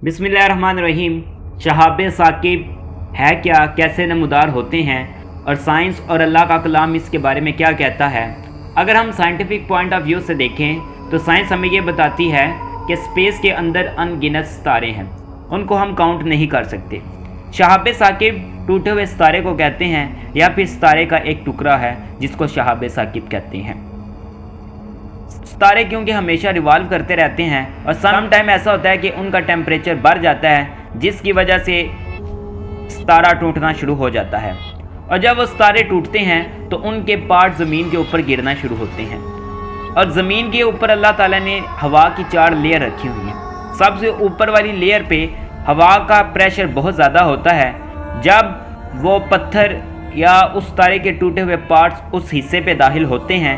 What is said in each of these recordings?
बिस्मिल्लाहिर्रहमानिर्रहीम। शहाब साकिब है क्या, कैसे नमूदार होते हैं और साइंस और अल्लाह का कलाम इसके बारे में क्या कहता है। अगर हम साइंटिफिक पॉइंट ऑफ व्यू से देखें तो साइंस हमें ये बताती है कि स्पेस के अंदर अनगिनत सितारे हैं, उनको हम काउंट नहीं कर सकते। शहाब साकिब टूटे हुए सितारे को कहते हैं या फिर सितारे का एक टुकड़ा है जिसको शहाब साकिब कहते हैं। सितारे क्योंकि हमेशा रिवॉल्व करते रहते हैं और सम टाइम ऐसा होता है कि उनका टेम्परेचर बढ़ जाता है जिसकी वजह से सितारा टूटना शुरू हो जाता है, और जब वो सितारे टूटते हैं तो उनके पार्ट ज़मीन के ऊपर गिरना शुरू होते हैं। और ज़मीन के ऊपर अल्लाह ताला ने हवा की 4 लेयर रखी हुई हैं। सबसे ऊपर वाली लेयर पे हवा का प्रेशर बहुत ज़्यादा होता है। जब वो पत्थर या उस सितारे के टूटे हुए पार्ट्स उस हिस्से पे दाखिल होते हैं,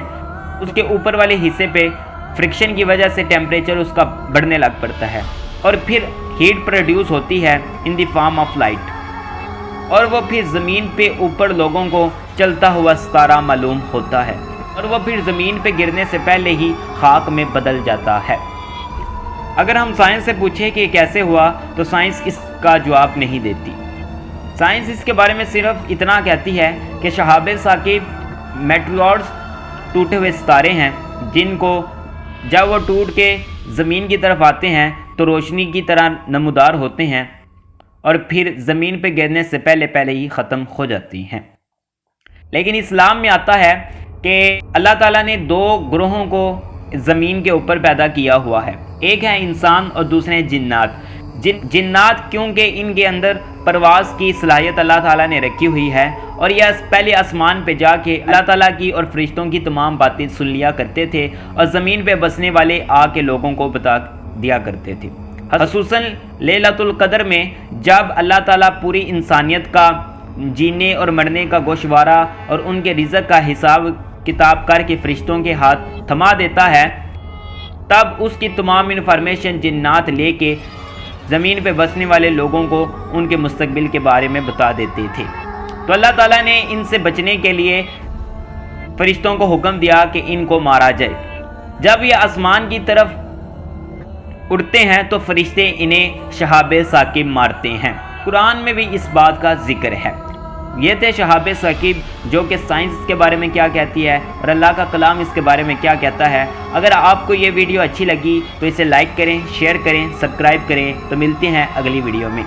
उसके ऊपर वाले हिस्से पे फ्रिक्शन की वजह से टेम्परेचर उसका बढ़ने लग पड़ता है और फिर हीट प्रोड्यूस होती है in the form of light, और वो फिर ज़मीन पे ऊपर लोगों को चलता हुआ सितारा मालूम होता है, और वो फिर ज़मीन पे गिरने से पहले ही खाक में बदल जाता है। अगर हम साइंस से पूछें कि कैसे हुआ तो साइंस इसका जवाब नहीं देती। साइंस इसके बारे में सिर्फ इतना कहती है कि शहाब साकिब मेटेरियल्स टूटे हुए सितारे हैं जिनको जब वो टूट के ज़मीन की तरफ आते हैं तो रोशनी की तरह नमूदार होते हैं और फिर ज़मीन पे गिरने से पहले ही ख़त्म हो जाती हैं। लेकिन इस्लाम में आता है कि अल्लाह ताला ने 2 ग्रोहों को ज़मीन के ऊपर पैदा किया हुआ है। एक है इंसान और दूसरे जिन्नात। जिन्नात क्योंकि इनके अंदर परवाज़ की सलाहियत अल्लाह ताला ने रखी हुई है और यह पहले आसमान पे जाके अल्लाह ताला की और फरिश्तों की तमाम बातें सुन लिया करते थे और ज़मीन पे बसने वाले आके लोगों को बता दिया करते थे। ख़ुसूसन लैलतुल क़द्र में जब अल्लाह ताला पूरी इंसानियत का जीने और मरने का गोशवारा और उनके रिज़्क़ का हिसाब किताब करके फरिश्तों के हाथ थमा देता है, तब उसकी तमाम इन्फॉर्मेशन जिन्नात लेके ज़मीन पे बसने वाले लोगों को उनके मुस्तकबिल के बारे में बता देते थे। तो अल्लाह ताला ने इनसे बचने के लिए फरिश्तों को हुक्म दिया कि इनको मारा जाए। जब ये आसमान की तरफ उड़ते हैं तो फरिश्ते इन्हें शहाब साकिब मारते हैं। कुरान में भी इस बात का जिक्र है। ये थे शहाब साकिब जो कि साइंस के बारे में क्या कहती है और अल्लाह का कलाम इसके बारे में क्या कहता है। अगर आपको ये वीडियो अच्छी लगी तो इसे लाइक करें, शेयर करें, सब्सक्राइब करें। तो मिलते हैं अगली वीडियो में।